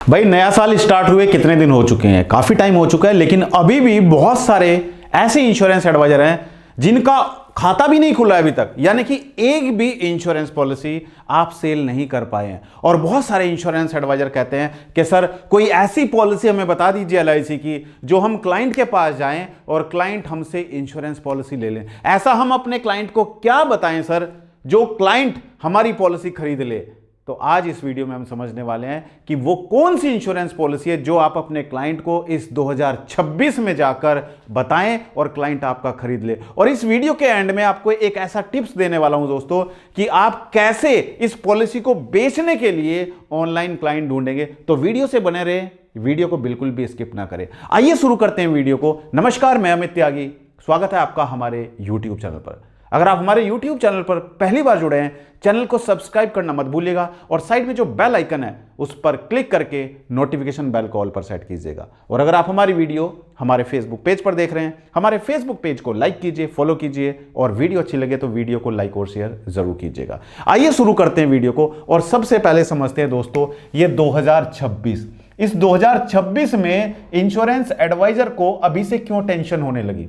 भाई नया साल स्टार्ट हुए कितने दिन हो चुके हैं, काफी टाइम हो चुका है, लेकिन अभी भी बहुत सारे ऐसे इंश्योरेंस एडवाइजर हैं जिनका खाता भी नहीं खुला है अभी तक, यानी कि एक भी इंश्योरेंस पॉलिसी आप सेल नहीं कर पाए हैं। और बहुत सारे इंश्योरेंस एडवाइजर कहते हैं कि सर कोई ऐसी पॉलिसी हमें बता दीजिए एलआईसी की जो हम क्लाइंट के पास जाएं और क्लाइंट हमसे इंश्योरेंस पॉलिसी ले लें। ऐसा हम अपने क्लाइंट को क्या बताएं सर जो क्लाइंट हमारी पॉलिसी खरीद ले। तो आज इस वीडियो में हम समझने वाले हैं कि वो कौन सी इंश्योरेंस पॉलिसी है जो आप अपने क्लाइंट को इस 2026 में जाकर बताएं और क्लाइंट आपका खरीद ले। और इस वीडियो के एंड में आपको एक ऐसा टिप्स देने वाला हूं दोस्तों कि आप कैसे इस पॉलिसी को बेचने के लिए ऑनलाइन क्लाइंट ढूंढेंगे। तो वीडियो से बने रहे, वीडियो को बिल्कुल भी स्किप ना करें। आइए शुरू करते हैं वीडियो को। नमस्कार, मैं अमित त्यागी, स्वागत है आपका हमारे यूट्यूब चैनल पर। अगर आप हमारे YouTube चैनल पर पहली बार जुड़े हैं, चैनल को सब्सक्राइब करना मत भूलिएगा और साइड में जो बेल आइकन है उस पर क्लिक करके नोटिफिकेशन बेल को ऑल पर सेट कीजिएगा। और अगर आप हमारी वीडियो हमारे फेसबुक पेज पर देख रहे हैं, हमारे फेसबुक पेज को लाइक कीजिए, फॉलो कीजिए और वीडियो अच्छी लगे तो वीडियो को लाइक और शेयर जरूर कीजिएगा। आइए शुरू करते हैं वीडियो को। और सबसे पहले समझते हैं दोस्तों, ये 2026, इस 2026 में इंश्योरेंस एडवाइजर को अभी से क्यों टेंशन होने लगी।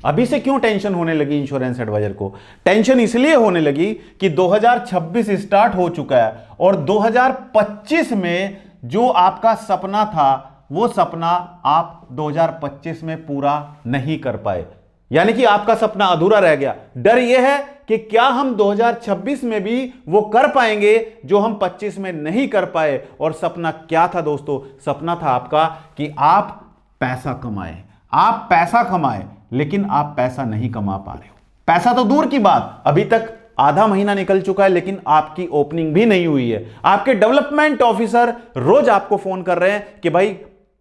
अभी से क्यों टेंशन होने लगी इंश्योरेंस एडवाइजर को? टेंशन इसलिए होने लगी कि 2026 स्टार्ट हो चुका है और 2025 में जो आपका सपना था वो सपना आप 2025 में पूरा नहीं कर पाए, यानी कि आपका सपना अधूरा रह गया। डर यह है कि क्या हम 2026 में भी वो कर पाएंगे जो हम 25 में नहीं कर पाए। और सपना क्या था दोस्तों? सपना था आपका कि आप पैसा कमाएं, आप पैसा कमाएं, लेकिन आप पैसा नहीं कमा पा रहे हो। पैसा तो दूर की बात, अभी तक आधा महीना निकल चुका है लेकिन आपकी ओपनिंग भी नहीं हुई है। आपके डेवलपमेंट ऑफिसर रोज आपको फोन कर रहे हैं कि भाई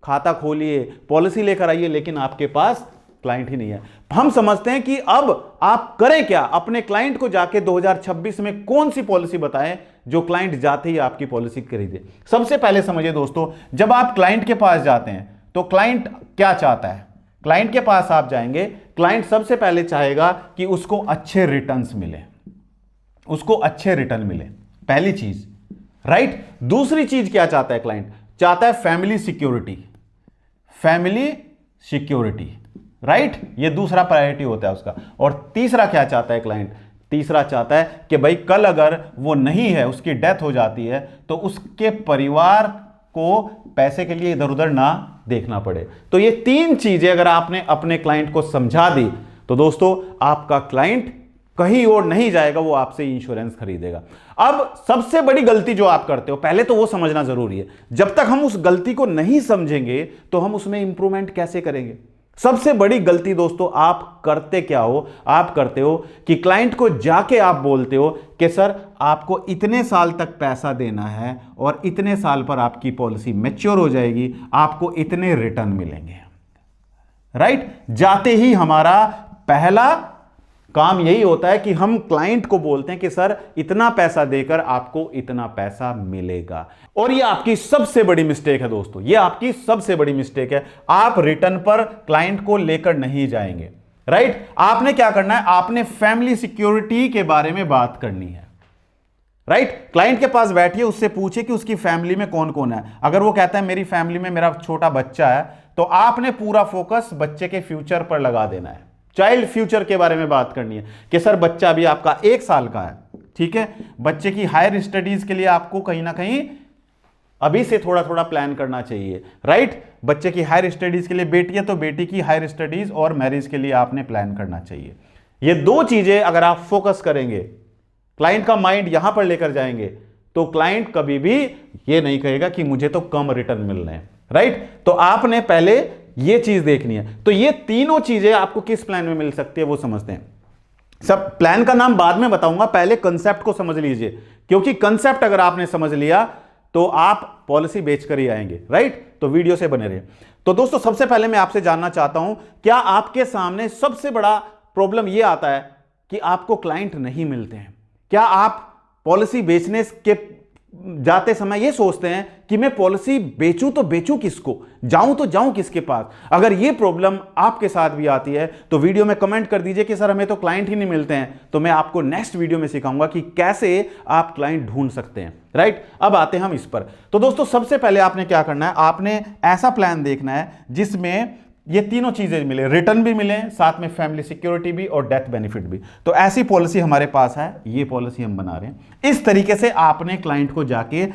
खाता खोलिए, पॉलिसी लेकर आइए, लेकिन आपके पास क्लाइंट ही नहीं है। हम समझते हैं कि अब आप करें क्या, अपने क्लाइंट को जाके 2026 में कौन सी पॉलिसी बताएं जो क्लाइंट जाते ही आपकी पॉलिसी खरीदे। सबसे पहले समझिए दोस्तों, जब आप क्लाइंट के पास जाते हैं तो क्लाइंट क्या चाहता है? क्लाइंट के पास आप जाएंगे, क्लाइंट सबसे पहले चाहेगा कि उसको अच्छे रिटर्न्स मिले, उसको अच्छे रिटर्न मिले, पहली चीज, राइट। दूसरी चीज क्या चाहता है क्लाइंट? चाहता है family security, family security, right. ये दूसरा प्रायोरिटी होता है उसका। और तीसरा क्या चाहता है क्लाइंट? तीसरा चाहता है कि भाई कल अगर वो नहीं है, उसकी डेथ हो जाती है, तो उसके परिवार को पैसे के लिए इधर उधर ना देखना पड़े। तो ये तीन चीजें अगर आपने अपने क्लाइंट को समझा दी तो दोस्तों आपका क्लाइंट कहीं और नहीं जाएगा, वो आपसे इंश्योरेंस खरीदेगा। अब सबसे बड़ी गलती जो आप करते हो, पहले तो वो समझना जरूरी है। जब तक हम उस गलती को नहीं समझेंगे तो हम उसमें इंप्रूवमेंट कैसे करेंगे? सबसे बड़ी गलती दोस्तों आप करते क्या हो? आप करते हो कि क्लाइंट को जाके आप बोलते हो कि सर आपको इतने साल तक पैसा देना है और इतने साल पर आपकी पॉलिसी मैच्योर हो जाएगी, आपको इतने रिटर्न मिलेंगे, राइट। जाते ही हमारा पहला काम यही होता है कि हम क्लाइंट को बोलते हैं कि सर इतना पैसा देकर आपको इतना पैसा मिलेगा। और ये आपकी सबसे बड़ी मिस्टेक है दोस्तों, ये आपकी सबसे बड़ी मिस्टेक है। आप रिटर्न पर क्लाइंट को लेकर नहीं जाएंगे, राइट। आपने क्या करना है? आपने फैमिली सिक्योरिटी के बारे में बात करनी है, राइट। क्लाइंट के पास बैठिए, उससे पूछिए कि उसकी फैमिली में कौन कौन है। अगर वो कहता है मेरी फैमिली में मेरा छोटा बच्चा है, तो आपने पूरा फोकस बच्चे के फ्यूचर पर लगा देना है। चाइल्ड फ्यूचर के बारे में बात करनी है कि सर बच्चा अभी आपका 1 साल का है, ठीक है। बच्चे की हायर स्टडीज के लिए आपको कहीं ना कहीं अभी से थोड़ा थोड़ा प्लान करना चाहिए, राइट। बच्चे की हायर स्टडीज के लिए, बेटी है तो बेटी की हायर स्टडीज और मैरिज के लिए आपने प्लान करना चाहिए। ये दो चीजें अगर आप फोकस करेंगे, क्लाइंट का माइंड यहां पर लेकर जाएंगे, तो क्लाइंट कभी भी ये नहीं कहेगा कि मुझे तो कम रिटर्न मिल रहे हैं, राइट। तो आपने पहले ये चीज देखनी है। तो ये तीनों चीजें आपको किस प्लान में मिल सकती है वो समझते हैं। सब प्लान का नाम बाद में बताऊंगा, पहले कंसेप्ट को समझ लीजिए, क्योंकि कंसेप्ट अगर आपने समझ लिया तो आप पॉलिसी बेचकर ही आएंगे, राइट। तो वीडियो से बने रहिए। तो दोस्तों सबसे पहले मैं आपसे जानना चाहता हूं, क्या आपके सामने सबसे बड़ा प्रॉब्लम यह आता है कि आपको क्लाइंट नहीं मिलते हैं? क्या आप पॉलिसी बेचने के जाते समय ये सोचते हैं कि मैं पॉलिसी बेचूं तो बेचूं किसको, जाऊं तो जाऊं किसके पास। अगर ये प्रॉब्लम आपके साथ भी आती है तो वीडियो में कमेंट कर दीजिए कि सर हमें तो क्लाइंट ही नहीं मिलते हैं, तो मैं आपको नेक्स्ट वीडियो में सिखाऊंगा कि कैसे आप क्लाइंट ढूंढ सकते हैं। राइट, अब आते हैं हम इस पर। तो दोस्तों सबसे पहले आपने क्या करना है, आपने ऐसा प्लान देखना है जिसमें ये तीनों चीजें मिले, रिटर्न भी मिले, साथ में फैमिली सिक्योरिटी भी और डेथ बेनिफिट भी। तो ऐसी पॉलिसी हमारे पास है, ये पॉलिसी हम बना रहे हैं। इस तरीके से आपने क्लाइंट को जाके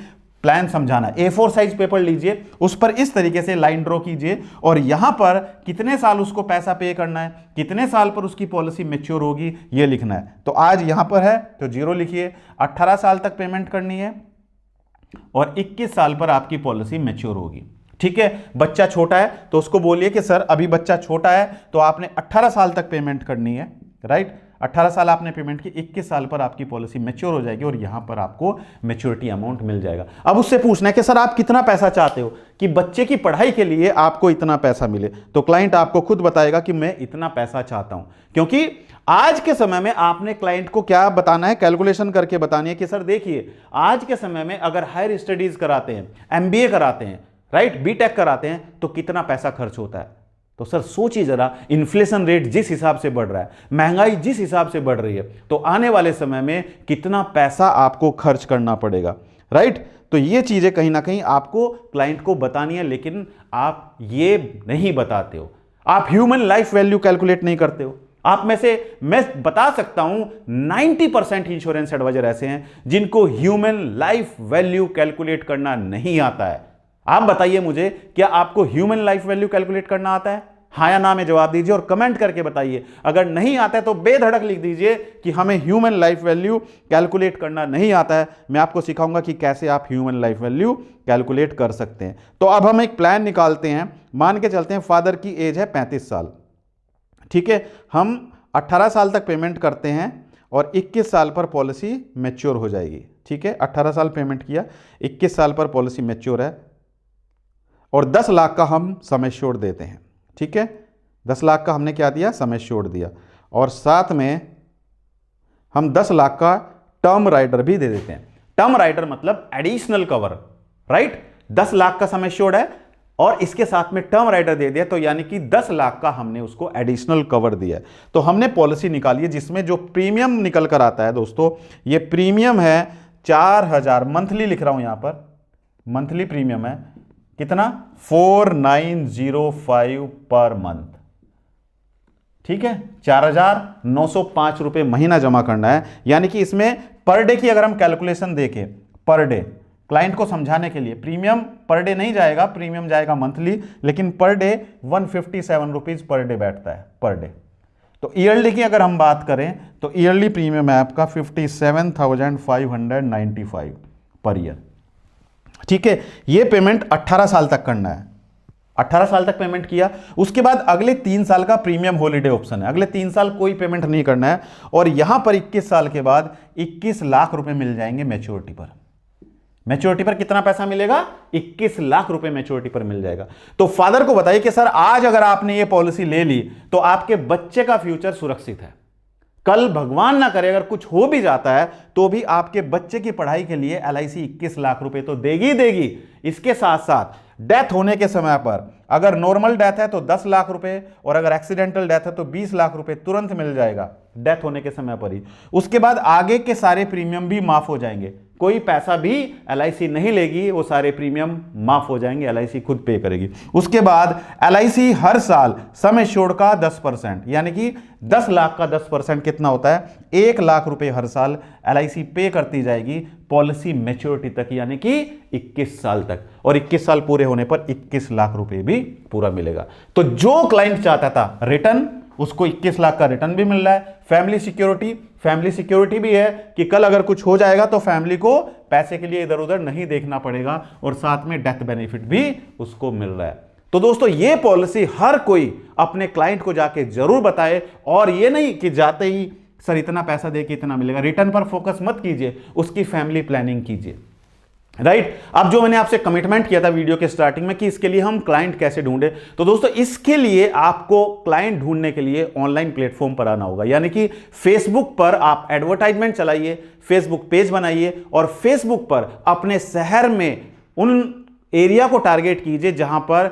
प्लान समझाना। A4 साइज पेपर लीजिए, उस पर इस तरीके से लाइन ड्रॉ कीजिए और यहां पर कितने साल उसको पैसा पे करना है, कितने साल पर उसकी पॉलिसी मैच्योर होगी, ये लिखना है। तो आज यहां पर है तो 0 लिखिए, 18 साल तक पेमेंट करनी है और 21 साल पर आपकी पॉलिसी मैच्योर होगी। ठीक है, बच्चा छोटा है तो उसको बोलिए कि सर अभी बच्चा छोटा है तो आपने 18 साल तक पेमेंट करनी है। राइट, 18 साल आपने पेमेंट की, 21 साल पर आपकी पॉलिसी मैच्योर हो जाएगी और यहां पर आपको मैच्योरिटी अमाउंट मिल जाएगा। अब उससे पूछना है कि सर आप कितना पैसा चाहते हो कि बच्चे की पढ़ाई के लिए आपको इतना पैसा मिले, तो क्लाइंट आपको खुद बताएगा कि मैं इतना पैसा चाहता हूं। क्योंकि आज के समय में आपने क्लाइंट को क्या बताना है, कैलकुलेशन करके बतानी है कि सर देखिए आज के समय में अगर हायर स्टडीज कराते हैं, MBA कराते हैं, राइट, B.Tech कराते हैं तो कितना पैसा खर्च होता है। तो सर सोचिए जरा, इन्फ्लेशन रेट जिस हिसाब से बढ़ रहा है, महंगाई जिस हिसाब से बढ़ रही है, तो आने वाले समय में कितना पैसा आपको खर्च करना पड़ेगा। राइट, तो ये चीजें कहीं ना कहीं आपको क्लाइंट को बतानी है, लेकिन आप ये नहीं बताते हो। आप ह्यूमन लाइफ वैल्यू कैलकुलेट नहीं करते हो। आप में से मैं बता सकता हूं 90% इंश्योरेंस एडवाइजर ऐसे हैं जिनको ह्यूमन लाइफ वैल्यू कैलकुलेट करना नहीं आता है। आप बताइए मुझे, क्या आपको ह्यूमन लाइफ वैल्यू कैलकुलेट करना आता है? हाँ या ना में जवाब दीजिए और कमेंट करके बताइए। अगर नहीं आता है तो बेधड़क लिख दीजिए कि हमें ह्यूमन लाइफ वैल्यू कैलकुलेट करना नहीं आता है। मैं आपको सिखाऊंगा कि कैसे आप ह्यूमन लाइफ वैल्यू कैलकुलेट कर सकते हैं। तो अब हम एक प्लान निकालते हैं। मान के चलते हैं फादर की एज है 35 साल। ठीक है, हम 18 साल तक पेमेंट करते हैं और 21 साल पर पॉलिसी मैच्योर हो जाएगी। ठीक है, 18 साल पेमेंट किया, 21 साल पर पॉलिसी मैच्योर है और 10 लाख का हम सम एश्योर्ड देते हैं। ठीक है, 10 लाख का हमने क्या दिया, सम एश्योर्ड दिया और साथ में हम 10 लाख का टर्म राइडर भी दे देते हैं। टर्म राइडर मतलब एडिशनल कवर। राइट, 10 लाख का सम एश्योर्ड है और इसके साथ में टर्म राइडर दे दिया, तो यानी कि 10 लाख का हमने उसको एडिशनल कवर दिया। तो हमने पॉलिसी निकाली है जिसमें जो प्रीमियम निकल कर आता है दोस्तों, ये प्रीमियम है 4000, मंथली लिख रहा हूं यहां पर, मंथली प्रीमियम है कितना, 4905 पर मंथ। ठीक है, 4905 रुपए महीना जमा करना है। यानी कि इसमें पर डे की अगर हम कैलकुलेशन देखें, पर डे क्लाइंट को समझाने के लिए, प्रीमियम पर डे नहीं जाएगा, प्रीमियम जाएगा मंथली, लेकिन per day 157 rupees per day बैठता है पर डे। तो ईयरली की अगर हम बात करें तो ईयरली प्रीमियम है आपका 57,595 पर ईयर। ठीक है, ये पेमेंट 18 साल तक करना है। 18 साल तक पेमेंट किया, उसके बाद अगले 3 साल का प्रीमियम हॉलीडे ऑप्शन है, अगले 3 साल कोई पेमेंट नहीं करना है और यहां पर 21 साल के बाद 21 लाख रुपए मिल जाएंगे मैच्योरिटी पर। मैच्योरिटी पर कितना पैसा मिलेगा, 21 लाख रुपए मैच्योरिटी पर मिल जाएगा। तो फादर को बताइए कि सर आज अगर आपने ये पॉलिसी ले ली तो आपके बच्चे का फ्यूचर सुरक्षित है। कल भगवान ना करे अगर कुछ हो भी जाता है तो भी आपके बच्चे की पढ़ाई के लिए LIC 21 लाख रुपए तो देगी देगी। इसके साथ साथ डेथ होने के समय पर अगर नॉर्मल डेथ है तो 10 लाख रुपए और अगर एक्सीडेंटल डेथ है तो 20 लाख रुपए तुरंत मिल जाएगा डेथ होने के समय पर ही। उसके बाद आगे के सारे प्रीमियम भी माफ हो जाएंगे, कोई पैसा भी LIC नहीं लेगी, वो सारे प्रीमियम माफ हो जाएंगे, LIC खुद पे करेगी। उसके बाद LIC हर साल सम एश्योर्ड का 10%, यानी कि 10 लाख का 10% कितना होता है, 1 लाख रुपए हर साल LIC पे करती जाएगी पॉलिसी मैच्योरिटी तक, यानी कि 21 साल तक। और 21 साल पूरे होने पर 21 लाख रुपए भी पूरा मिलेगा। तो जो क्लाइंट चाहता था रिटर्न, उसको 21 लाख का रिटर्न भी मिल रहा है। फैमिली सिक्योरिटी भी है कि कल अगर कुछ हो जाएगा तो फैमिली को पैसे के लिए इधर उधर नहीं देखना पड़ेगा और साथ में डेथ बेनिफिट भी उसको मिल रहा है। तो दोस्तों ये पॉलिसी हर कोई अपने क्लाइंट को जाके जरूर बताए और ये नहीं कि जाते ही सर इतना पैसा दे के इतना मिलेगा, रिटर्न पर फोकस मत कीजिए, उसकी फैमिली प्लानिंग कीजिए। राइट। अब जो मैंने आपसे कमिटमेंट किया था वीडियो के स्टार्टिंग में कि इसके लिए हम क्लाइंट कैसे ढूंढे, तो दोस्तों इसके लिए आपको क्लाइंट ढूंढने के लिए ऑनलाइन प्लेटफॉर्म पर आना होगा। यानी कि फेसबुक पर आप एडवर्टाइजमेंट चलाइए, फेसबुक पेज बनाइए और फेसबुक पर अपने शहर में उन एरिया को टारगेट कीजिए जहां पर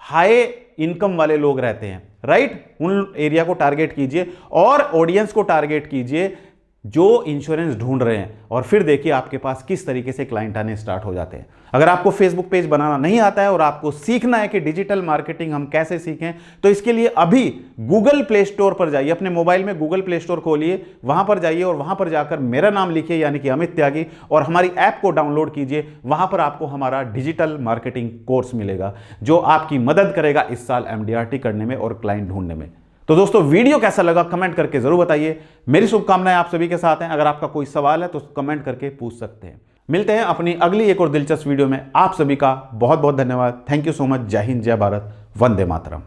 हाई इनकम वाले लोग रहते हैं, राइट। उन एरिया को टारगेट कीजिए और ऑडियंस को टारगेट कीजिए जो इंश्योरेंस ढूंढ रहे हैं, और फिर देखिए आपके पास किस तरीके से क्लाइंट आने स्टार्ट हो जाते हैं। अगर आपको फेसबुक पेज बनाना नहीं आता है और आपको सीखना है कि डिजिटल मार्केटिंग हम कैसे सीखें, तो इसके लिए अभी गूगल प्ले स्टोर पर जाइए, अपने मोबाइल में गूगल प्ले स्टोर खोलिए, वहां पर जाइए और वहां पर जाकर मेरा नाम लिखिए यानी कि अमित त्यागी, और हमारी ऐप को डाउनलोड कीजिए। वहां पर आपको हमारा डिजिटल मार्केटिंग कोर्स मिलेगा जो आपकी मदद करेगा इस साल MDRT करने में और क्लाइंट ढूंढने में। तो दोस्तों वीडियो कैसा लगा कमेंट करके जरूर बताइए। मेरी शुभकामनाएं आप सभी के साथ हैं। अगर आपका कोई सवाल है तो कमेंट करके पूछ सकते हैं। मिलते हैं अपनी अगली एक और दिलचस्प वीडियो में। आप सभी का बहुत बहुत धन्यवाद। Thank you so much. जय हिंद, जय भारत, वंदे मातरम।